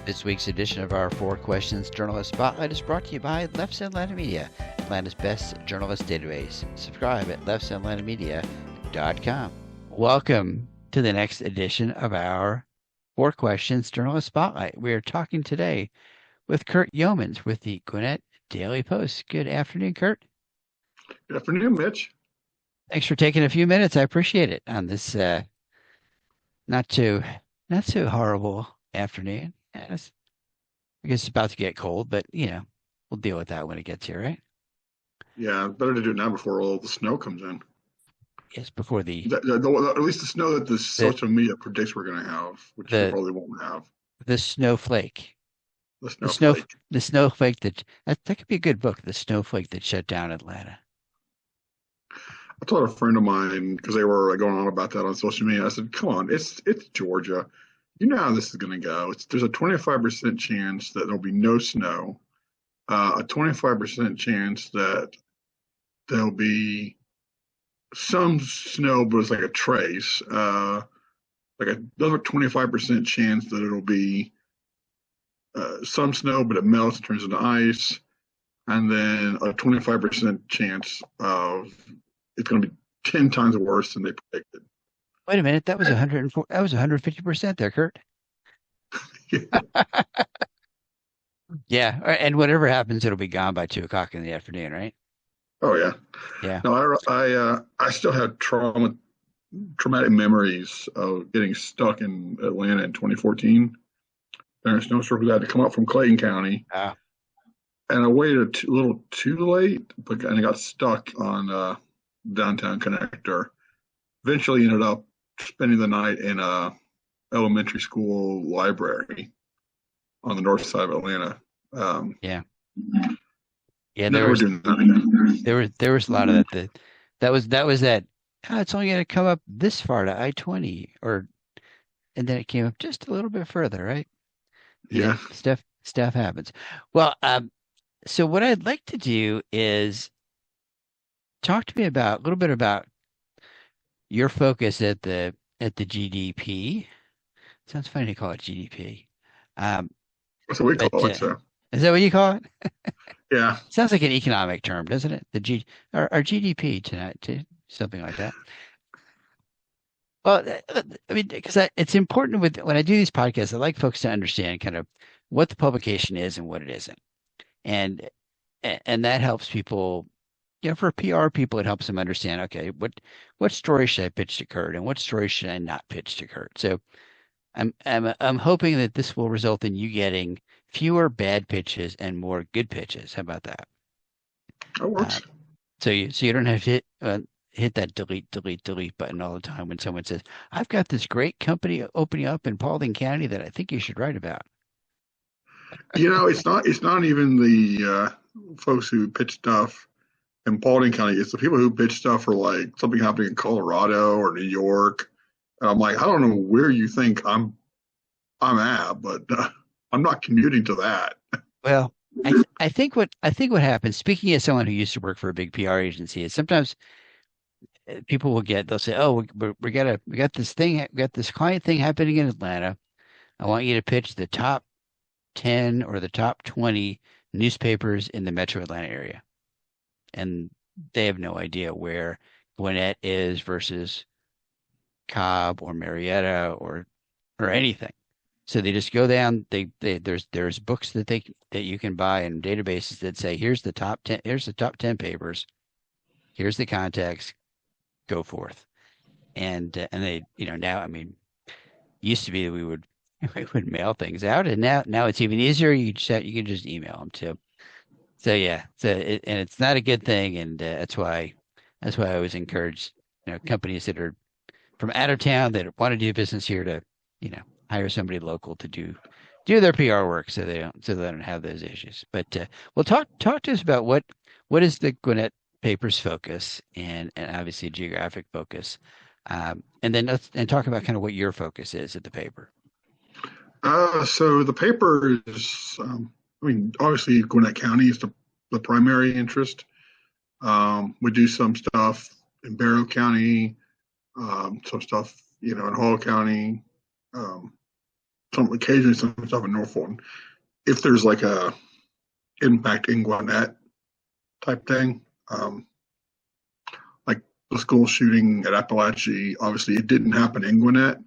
This week's edition of our Four Questions Journalist Spotlight is brought to you by Leff Atlanta Media, Atlanta's best journalist database. Subscribe at leffsatlantamedia.com. Welcome to the next edition of our Four Questions Journalist Spotlight. We are talking today with Curt Yeomans with the Gwinnett Daily Post. Good afternoon, Curt. Good afternoon, Mitch. Thanks for taking a few minutes. I appreciate it on this not too horrible afternoon. Yes. I guess it's about to get cold, but we'll deal with that when it gets here, right? Yeah, better to do it now before all the snow comes in. Yes, before at least the snow that the social media predicts we're going to have, which we probably won't have. The snowflake. The snowflake. The snowflake that could be a good book. The snowflake that shut down Atlanta. I told a friend of mine, because they were going on about that on social media. I said, "Come on, it's Georgia. You know how this is going to go. There's a 25% chance that there'll be no snow, a 25% chance that there'll be some snow, but it's like a trace, like another 25% chance that it'll be some snow, but it melts and turns into ice, and then a 25% chance of it's going to be 10 times worse than they predicted." Wait a minute, that was 104. That was 150% there, Curt. Yeah, and whatever happens, it'll be gone by 2 o'clock in the afternoon, right? Oh yeah. Yeah. No, I still have traumatic memories of getting stuck in Atlanta in 2014. During a snowstorm, we had to come up from Clayton County, Ah. and I waited a little too late, and I got stuck on downtown connector. Eventually, ended up spending the night in a elementary school library on the north side of Atlanta. Yeah. There was a lot of that. That was that. Oh, it's only going to come up this far to I-20, and then it came up just a little bit further, right? Yeah. Stuff happens. Well, so what I'd like to do is talk to me a little bit about your focus at the GDP. Sounds funny to call it GDP. That's what we call it. So. Is that what you call it? Yeah. Sounds like an economic term, doesn't it? Our GDP tonight, something like that. Well, I mean, because it's important when I do these podcasts, I like folks to understand kind of what the publication is and what it isn't, and that helps people. For PR people, it helps them understand. Okay, what story should I pitch to Curt, and what story should I not pitch to Curt? So, I'm hoping that this will result in you getting fewer bad pitches and more good pitches. How about that? That works. So you don't have to hit that delete button all the time when someone says, "I've got this great company opening up in Paulding County that I think you should write about." It's not even the folks who pitch stuff in Paulding County. It's the people who pitch stuff for like something happening in Colorado or New York. And I'm like, I don't know where you think I'm at, but I'm not commuting to that. Well, I think what happens, speaking as someone who used to work for a big PR agency, is sometimes people they'll say, "Oh, we got this client thing happening in Atlanta. I want you to pitch the top 10 or the top 20 newspapers in the Metro Atlanta area," and they have no idea where Gwinnett is versus Cobb or Marietta or anything. So they just go down. There's books that you can buy and databases that say here's the top 10 papers, here's the context, go forth. And they now, I mean, used to be that we would mail things out, and now it's even easier. You can just email them too. So yeah, and it's not a good thing, and that's why I always encourage companies that are from out of town that want to do business here to hire somebody local to do their PR work so they don't have those issues. But well, talk to us about what is the Gwinnett paper's focus and obviously geographic focus, and then talk about kind of what your focus is at the paper. So the paper is, obviously Gwinnett County is the primary interest. We do some stuff in Barrow County, some stuff, in Hall County, some occasionally some stuff in Norfolk. If there's like a impact in Gwinnett type thing, like the school shooting at Appalachia, obviously it didn't happen in Gwinnett,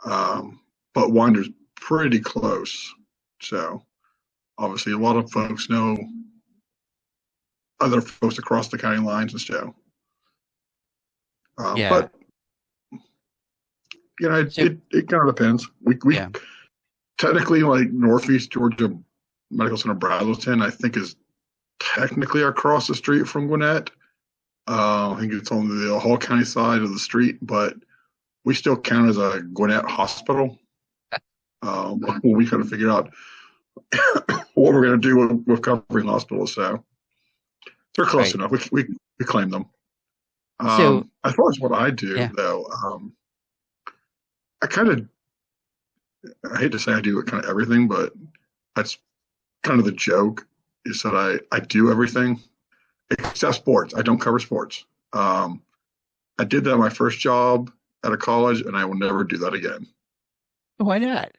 but Winder's pretty close. So obviously a lot of folks know other folks across the county lines and stuff. Yeah. But you know, So it kind of depends. We yeah. technically like Northeast Georgia Medical Center Brazelton, I think is technically across the street from Gwinnett. I think it's on the Hall County side of the street, but we still count as a Gwinnett hospital. We kind of figure out what we're going to do with covering hospitals. So they're close Right. enough. We claim them. So As far as what I do, yeah. though, I kind of I hate to say I do kind of everything, but that's kind of the joke is that I do everything except sports. I don't cover sports. I did that my first job at a college, and I will never do that again. Why not?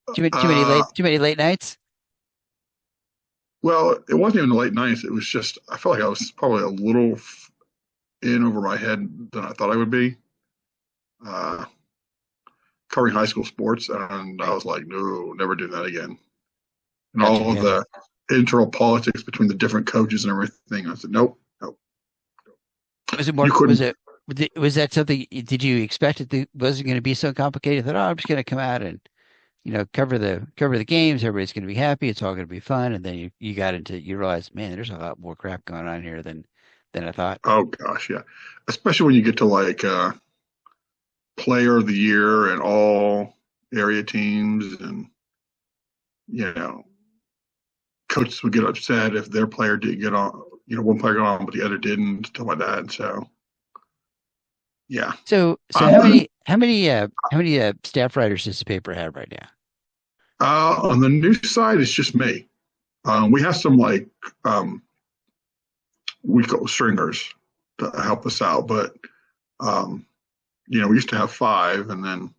Uh, Too many late nights? well, it wasn't even the late nights. It was just I felt like I was probably a little in over my head than I thought I would be. Uh, Covering high school sports, and I was like, no, never do that again. And Gotcha, all of gotcha. the internal politics between the different coaches and everything. I said, nope, nope. Was it You more, couldn't. was that something, did you expect it wasn't going to be so complicated? That, oh, I'm just going to come out and, cover the games. Everybody's going to be happy. It's all going to be fun. And then you realize, man, there's a lot more crap going on here than I thought. Oh gosh, yeah. Especially when you get to like player of the year and all area teams, and you know, coaches would get upset if their player didn't get on. One player got on, but the other didn't, stuff like that. So yeah. So Um, how many staff writers does the paper have right now? on the news side, it's just me. We have some like um, we call stringers to help us out, but um, we used to have five, and then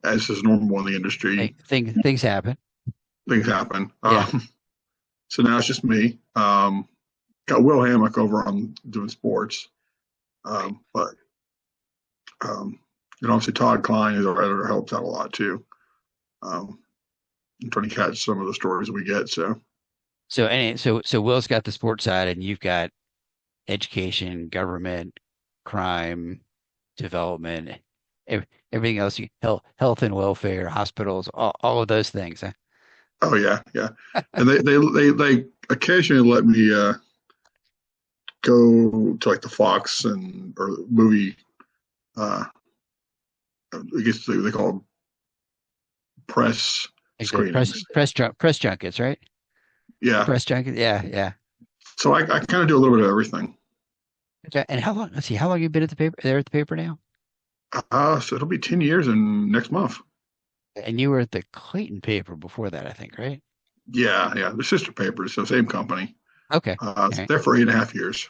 as is normal in the industry, Things happen. things happen. Yeah. So now it's just me. Got Will Hammock over on doing sports, but obviously Todd Klein is our editor, helps out a lot too. Um, I'm trying to catch some of the stories we get. So So Will's got the sports side and you've got education, government, crime, development, everything else, health and welfare, hospitals, all of those things. Huh? oh yeah, yeah, and they occasionally let me go to like the Fox and or movie. Uh, I guess they call them press Like the screenings. press junkets, right? Yeah, Press junkets. Yeah, yeah. so I kind of do a little bit of everything. Okay. And how long you been at the paper there at the paper now? So it'll be 10 years in next month. And you were at the Clayton paper before that, I think, right? Yeah, yeah. The sister papers, so same company. Okay. All right. There for 8.5 years.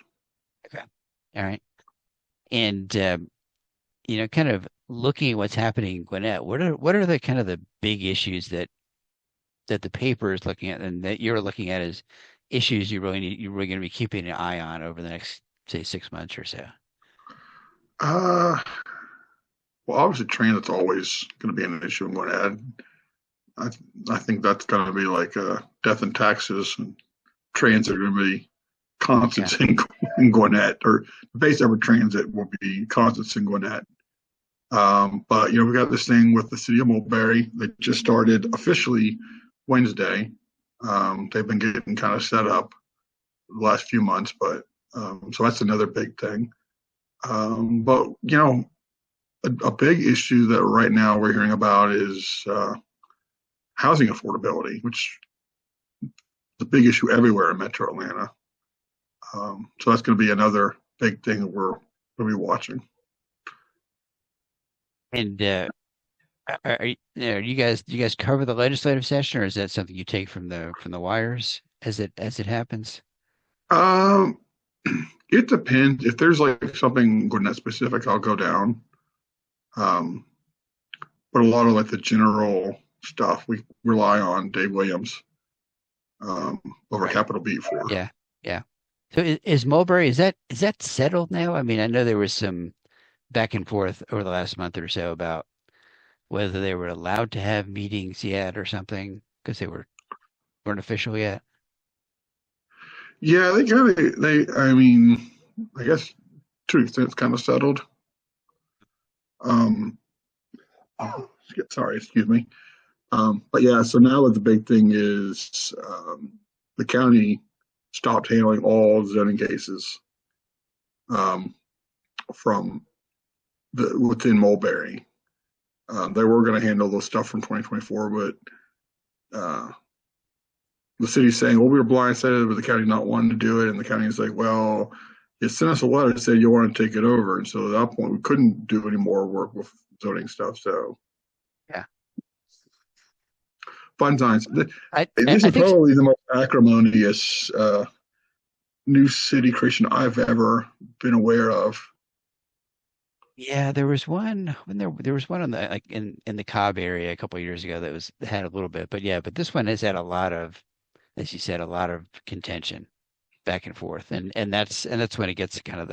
Okay. All right. And kind of looking at what's happening in Gwinnett, what are the kind of the big issues that the paper is looking at and that you're looking at as issues you're really going to be keeping an eye on over the next, say, 6 months or so? Uh, well, obviously, transit's always going to be an issue I'm going to add. I, I think that's going to be like death and taxes, and transit are going to be Yeah. constants in Gwinnett, or the base ever transit will be constants in Gwinnett. But we got this thing with the city of Mulberry that just started officially Wednesday. They've been getting kind of set up the last few months, but so that's another big thing. But a big issue that right now we're hearing about is housing affordability, which is a big issue everywhere in Metro Atlanta. So that's going to be another big thing that we're going to be watching. And do you guys cover the legislative session, or is that something you take from the wires as it happens? Um, it depends. If there's like something Gwinnett specific, I'll go down. Um, but a lot of like the general stuff we rely on Dave Williams over Right. Capitol Beat for. Yeah. Yeah. So is Mulberry, is that settled now? I mean, I know there was some back and forth over the last month or so about whether they were allowed to have meetings yet or something because weren't official yet. Yeah, they kind of they. I mean, I guess to an extent it's kind of settled. Um, oh, sorry, excuse me. But yeah, so now the big thing is the county stopped handling all zoning cases um, from within Mulberry. They were going to handle those stuff from 2024, but uh, the city's saying, well, we were blindsided with the county not wanting to do it. And the county's like, well, you sent us a letter that said you want to take it over. And so at that point, we couldn't do any more work with zoning stuff. So Yeah. fun times. This I is think probably the most acrimonious new city creation I've ever been aware of. yeah, there was one when there was one on the like in the Cobb area a couple of years ago that had a little bit, but yeah, but this one has had a lot of, as you said, a lot of contention back and forth, and that's when it gets to kind of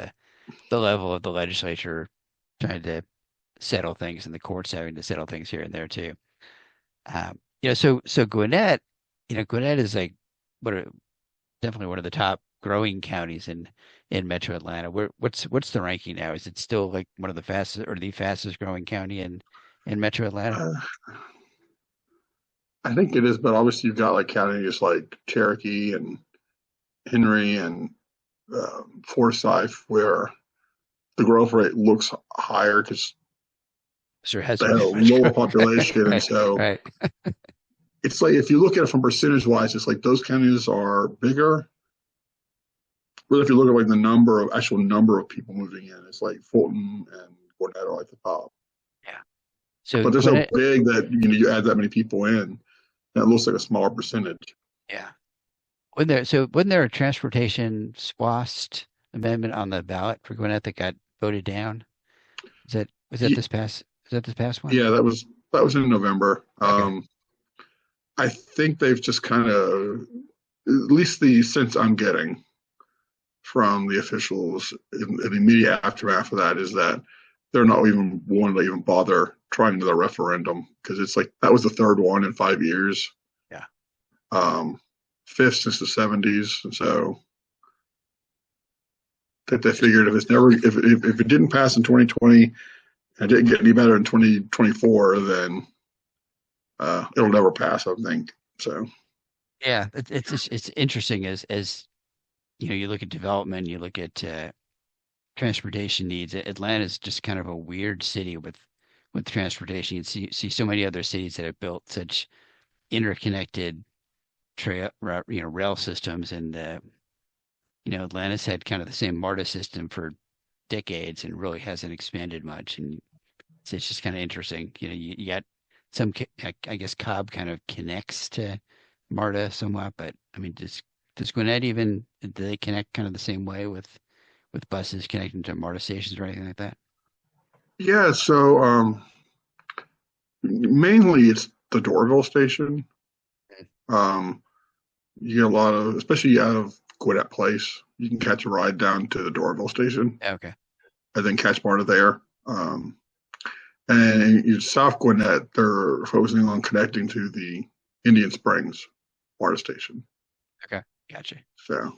the level of the legislature trying to settle things and the courts having to settle things here and there too. So Gwinnett, Gwinnett is like what are, definitely one of the top growing counties in Metro Atlanta. What's the ranking now? Is it still like one of the fastest or the fastest growing county in Metro Atlanta? Uh, I think it is, but obviously you've got like counties like Cherokee and Henry and Forsyth where the growth rate looks higher because Sure has they have a much lower growth. population. And Right, so right. it's like if you look at it from percentage wise, it's like those counties are bigger. But if you look at like the actual number of people moving in, it's like Fulton and Gwinnett are like the top. Yeah. So But they're so Gwinnett, big that you add that many people in, and it looks like a smaller percentage. yeah. Wasn't there a transportation SWAST amendment on the ballot for Gwinnett that got voted down? Was that this past one? Yeah, that was in November. Okay. I think they've just kind of, at least the sense I'm getting from the officials in the immediate aftermath of that is that they're not even wanting to even bother trying to the referendum because it's like that was the third one in 5 years, Yeah. fifth since the 70s, and so that they figured if it didn't pass in 2020 and didn't get any better in 2024, then it'll never pass. I think so. Yeah, it's interesting as you look at development, you look at transportation needs. Atlanta's just kind of a weird city with transportation. You see so many other cities that have built such interconnected rail systems, and Atlanta's had kind of the same MARTA system for decades and really hasn't expanded much. And it's just kind of interesting. You got some, I guess Cobb kind of connects to MARTA somewhat, but I mean, does Gwinnett even do they connect kind of the same way with buses connecting to MARTA stations or anything like that? Yeah, so mainly it's the Dorville station. Um, you get a lot of, especially out of Gwinnett Place, you can catch a ride down to the Dorville station Okay. and then catch MARTA there. And in South Gwinnett, they're focusing on connecting to the Indian Springs MARTA station. Okay. Gotcha. So,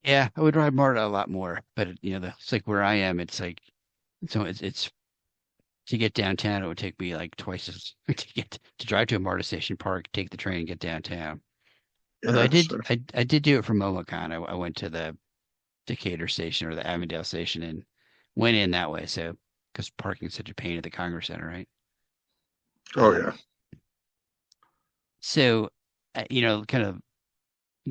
Yeah, I would ride MARTA a lot more, but it's like where I am, it's like it's to get downtown, it would take me like twice as to drive to a MARTA station, park, take the train, and get downtown. Although yeah, so, I did do it for MomoCon. I went to the Decatur station or the Avondale station and went in that way. So because parking is such a pain at the Congress Center, right? oh, Um, yeah. so kind of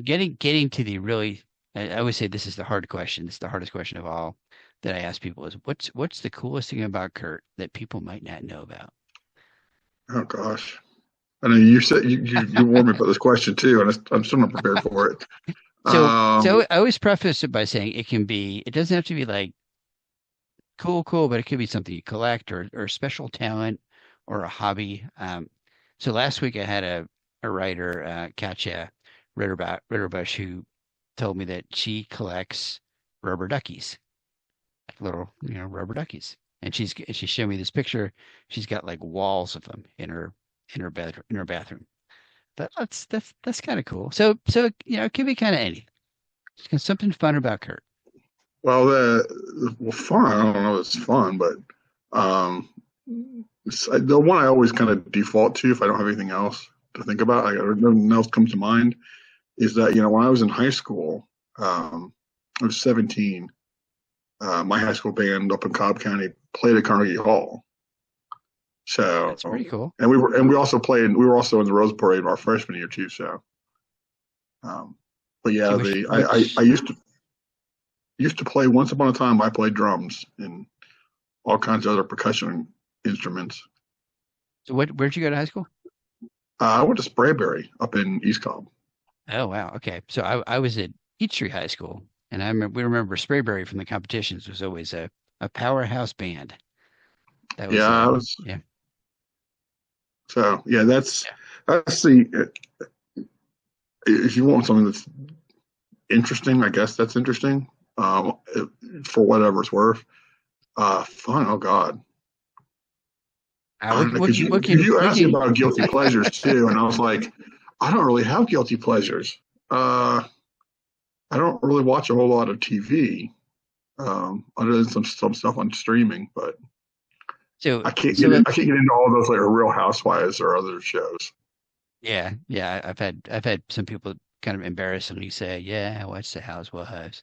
getting to the really, I always say this is the hard question. This is the hardest question of all that I ask people is what's the coolest thing about Curt that people might not know about? Oh, gosh. I know you said you warned me about this question too, and I'm still not prepared for it. So Um, I always preface it by saying it doesn't have to be like cool, but it could be something you collect or special talent or a hobby. So last week I had a writer, Katja Ritterbush, who told me that she collects rubber duckies, like little, rubber duckies. And she showed me this picture. She's got like walls of them in her bathroom. That's kind of cool. So it can be kind of anything. There's something fun about Curt. Well, fun. I don't know if it's fun, but um, the one I always kind of default to if I don't have anything else to think about, nothing else comes to mind, is that when I was in high school, I was 17. My high school band up in Cobb County played at Carnegie Hall. So That's pretty cool. and we also played. We were also in the Rose Parade our freshman year too. So, but yeah, So I used to play once upon a time. I played drums and all kinds of other percussion instruments. So where'd you go to high school? I went to Sprayberry up in East Cobb. Oh wow. Okay. So I was at Peachtree High School, and we remember Sprayberry from the competitions was always a powerhouse band. That was Yeah, I was. yeah. So yeah, that's the if you want something that's interesting, I guess that's interesting. For whatever it's worth. Fun. Oh God. Because you asked me about guilty pleasures too, and I was like, I don't really have guilty pleasures. I don't really watch a whole lot of TV, other than some stuff on streaming. But so I can't get into all those like Real Housewives or other shows. yeah, yeah. I've had some people kind of embarrassingly say, "Yeah, I watch the Housewives."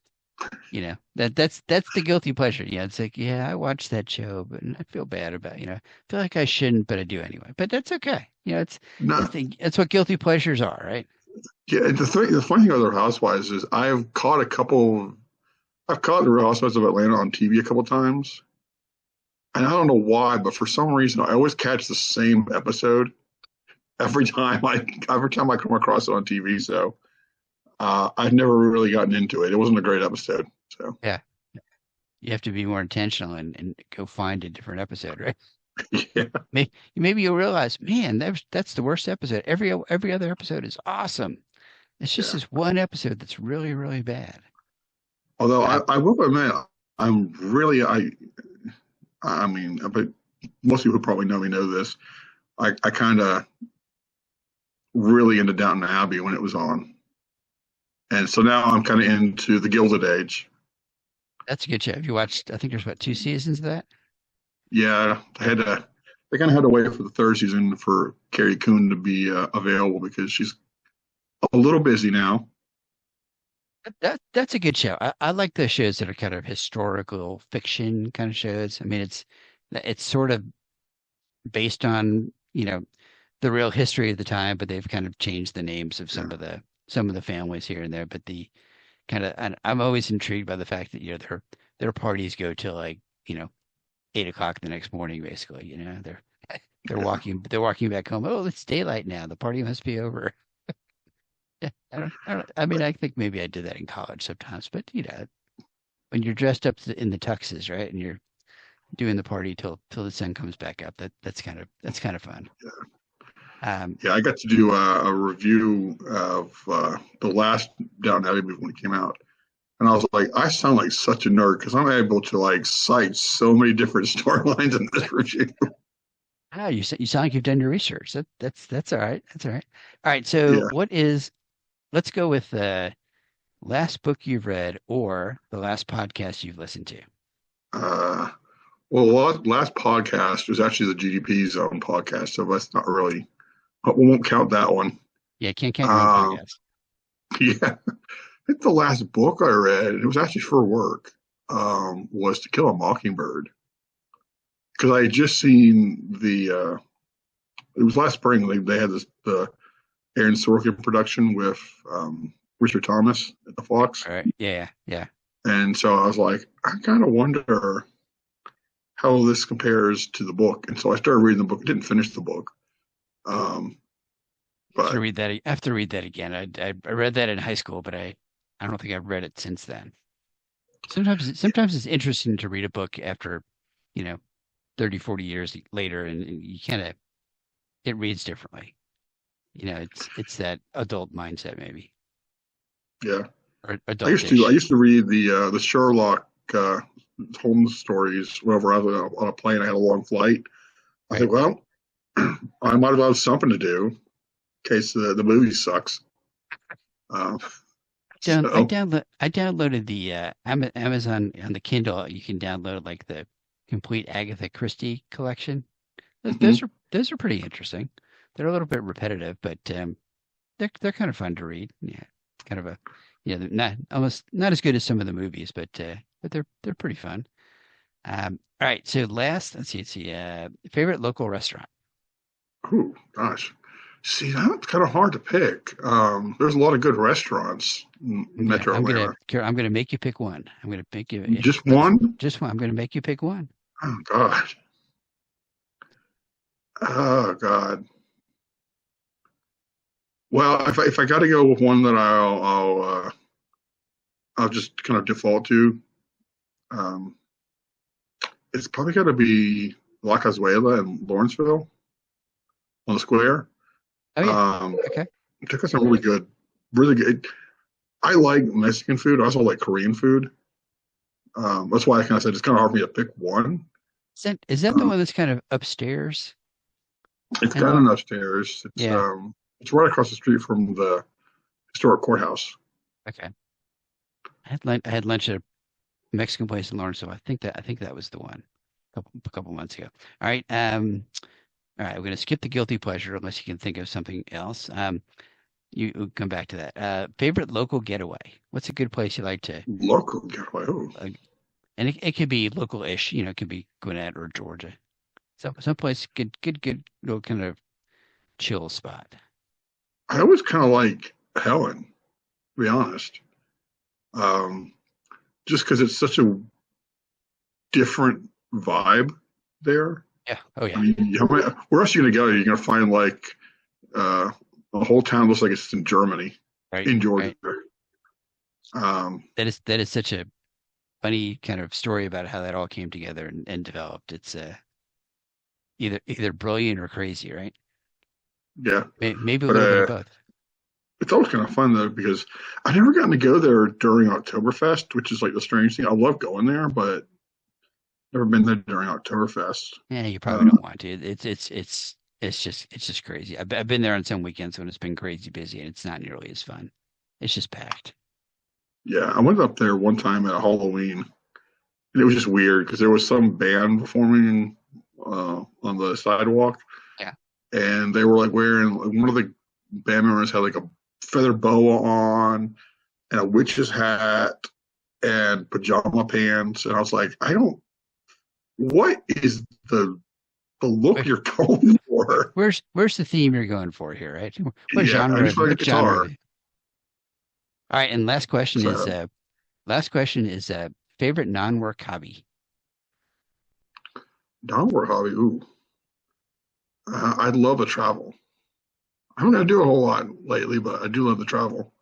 That's the guilty pleasure. Yeah, it's like, yeah, I watched that show, but I feel bad about, I feel like I shouldn't, but I do anyway. But that's okay. No, it's what guilty pleasures are, right? yeah. The funny thing about the Housewives is I've caught the Real Housewives of Atlanta on TV a couple times, and I don't know why, but for some reason I always catch the same episode every time I come across it on TV. So I've never really gotten into it. It wasn't a great episode. So Yeah. You have to be more intentional and go find a different episode, right? yeah, Maybe you'll realize, man, that's the worst episode. Every other episode is awesome. It's just yeah. this one episode that's really, really bad. Although Uh, I will admit, I'm really I mean, but most people who probably know me know this. I kind of really into Downton Abbey when it was on, and so now I'm kind of into the Gilded Age. that's a good show. Have you watched, I think there's what, 2 seasons of that? Yeah, they kind of had to wait for the third season for Carrie Coon to be available because she's a little busy now. That's a good show. I like the shows that are kind of historical fiction kind of shows. I mean, it's sort of based on, the real history of the time, but they've kind of changed the names of Yeah, some of the families here and there. But the kind of, and I'm always intrigued by the fact that, their parties go till like, 8 o'clock the next morning, basically. yeah. They're walking back home. Oh, it's daylight now. The party must be over. Yeah, I mean, I think maybe I did that in college sometimes, but when you're dressed up in the tuxes, right, and you're doing the party till the sun comes back up, that's kind of fun. Yeah, I got to do a review of the last Downton Abbey movie when it came out, and I was like, I sound like such a nerd because I'm able to like cite so many different storylines in this review. You sound like you've done your research. That's all right. That's all right. All right. So Yeah. let's go with the last book you've read or the last podcast you've listened to. Uh, well, last podcast was actually the GDP Zone podcast, so that's not really. We won't count that one. Yeah, can't count your own Uh, podcast. yeah, I think the last book I read, it was actually for work, was To Kill a Mockingbird because I had just seen it was last spring. They had the Aaron Sorkin production with Richard Thomas at the Fox. All right. Yeah, yeah. And so I was like, I kind of wonder how this compares to the book. And so I started reading the book. I didn't finish the book. Um, I have to but read that. I have to read that again. I read that in high school, but I don't think I've read it since then. Sometimes it's interesting to read a book after, you know, 30, 40 years later, and you kind of it reads differently. It's that adult mindset maybe, Yeah. or I adultish. used to read the Sherlock Holmes stories whenever I was on a plane. I had a long flight. I Right. think, well, I might as well have something to do in case the movie sucks. Uh, so, I downloaded the Amazon on the Kindle. You can download like the complete Agatha Christie collection. mhm. Those are pretty interesting. They're a little bit repetitive, but they're kind of fun to read. Yeah, it's kind of a they're not as good as some of the movies, but they're pretty fun. All right, so let's see. Favorite local restaurant. Oh gosh, see that's kind of hard to pick. There's a lot of good restaurants in Metro Atlanta. I'm gonna make you pick one. I'm gonna make you Just one? just one. I'm gonna make you pick one. Oh God. Oh God. Well, if I got to go with one that I'll just kind of default to, um, it's probably got to be La Cazuela in Lawrenceville on the square. Oh yeah. Um, Okay. took us some really good. I like Mexican food. I also like Korean food. That's why I kind of said it's kind of hard for me to pick one. Is that the Um, one that's kind of upstairs? it's And got an upstairs. yeah. It's right across the street from the historic courthouse. Okay. I had lunch at a Mexican place in Lawrenceville. I think that was the one a couple months ago. All right. All right. We're gonna skip the guilty pleasure unless you can think of something else. You come back to that. Favorite local getaway. What's a good place you like to? Local getaway. Oh, Uh, and it could be local-ish. It could be Gwinnett or Georgia. So someplace good little kind of chill spot. I always kind of like Helen, to be honest. Um, just because it's such a different vibe there. Yeah. Oh I yeah. mean, where else are you going to go? You're going to find like uh, a whole town looks like it's in Germany, Right. in Georgia. Right. Um, That is such a funny kind of story about how that all came together and developed. It's either brilliant or crazy, right? yeah, Maybe a but little bit of both. it's always kind of fun though because I never gotten to go there during Oktoberfest, which is like the strange thing. I love going there, but never been there during Oktoberfest. Yeah, you probably Um, don't want to. It's just crazy. I've been there on some weekends when it's been crazy busy and it's not nearly as fun. It's just packed. yeah, I went up there one time at Halloween, and it was just weird because there was some band performing on the sidewalk, Yeah. and they were like wearing one of the band members had like a feather boa on and a witch's hat and pajama pants, and I was like, I don't. What is the look Where, you're going for? where's the theme you're going for here, right? Yeah, I just like a What genre? guitar. All right, and So last question is favorite non-work hobby. Downward Hobby. Ooh, I'd love to travel. I'm gonna do a whole lot lately, but I do love to travel.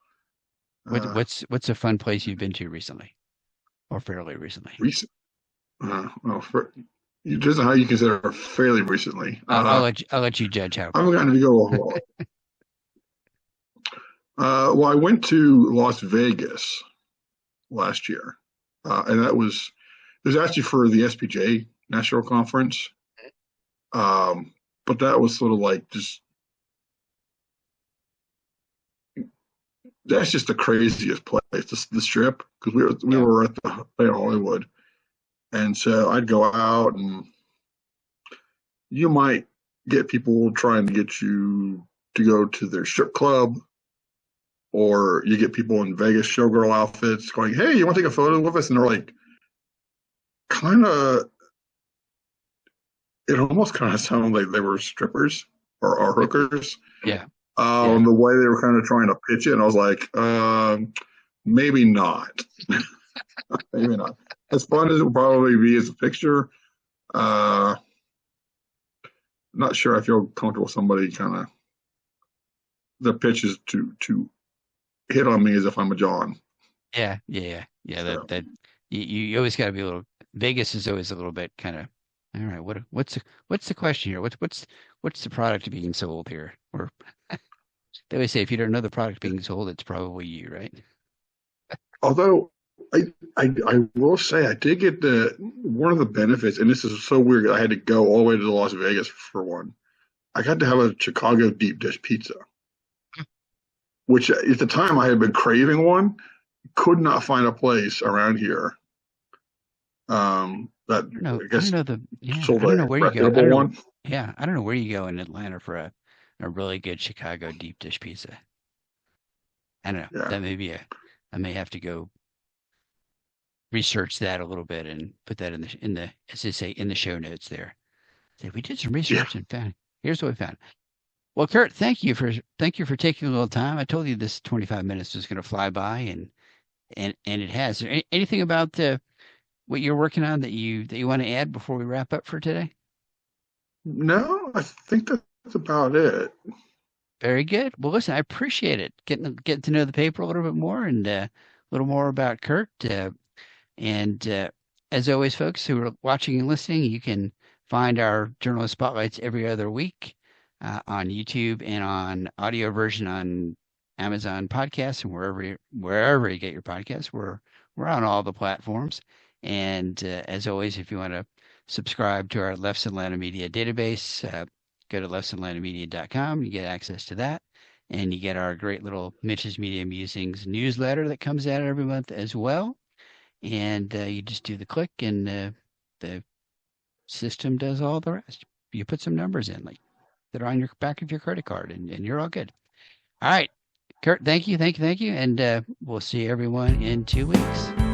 Uh, What's a fun place you've been to recently or fairly recently? recent, well, for, it depends on how you consider fairly recently. I'll let you judge how. I'm going to go a whole lot. Well, I went to Las Vegas last year, and it was actually for the SPJ National Conference. Um, but that was sort of like just that's just the craziest place, the Strip, because we Yeah. were at the Planet Hollywood, and so I'd go out and you might get people trying to get you to go to their strip club, or you get people in Vegas showgirl outfits going, "Hey, you want to take a photo with us?" And they're like, kind of, it almost kind of sounded like they were strippers or hookers. Yeah. Yeah. The way they were kind of trying to pitch it, and I was like, maybe not, maybe not. As fun as it will probably be as a picture, uh, not sure I feel comfortable with somebody kind of the pitch is to hit on me as if I'm a John. Yeah. So That you always got to be a little. Vegas is always a little bit kind of All right. What's the question here? What's the product being sold here? Or they always say if you don't know the product being sold, it's probably you, right? Although I will say I did get the one of the benefits, and this is so weird. I had to go all the way to Las Vegas for one. I got to have a Chicago deep dish pizza, which at the time I had been craving one. Could not find a place around here that No, I I don't guess know the yeah, sold I don't know a where you go. I reputable don't know. one. Yeah, I don't know where you go in Atlanta for a really good Chicago deep dish pizza. I don't know. Yeah, That may be a I may have to go research that a little bit and put that in the as they say in the show notes there. Say we did some yeah, research and found here's what we found. Well, Curt, thank you for taking a little time. I told you this 25 minutes was going to fly by, and it has. Is there anything about what you're working on that you want to add before we wrap up for today? no, I think that's about it. Very good. Well, listen, I appreciate it getting to know the paper a little bit more and a little more about Curt. And as always, folks who are watching and listening, you can find our journalist spotlights every other week on YouTube and on audio version on Amazon Podcasts and wherever you get your podcasts. We're on all the platforms. And as always, if you want to subscribe to our Leff's Atlanta Media database, go to leffsatlantamedia.com. You get access to that. And you get our great little Mitch's Media Musings newsletter that comes out every month as well. And you just do the click, and the system does all the rest. You put some numbers in, like that are on your back of your credit card, and you're all good. All right, Curt, thank you, and we'll see everyone in 2 weeks.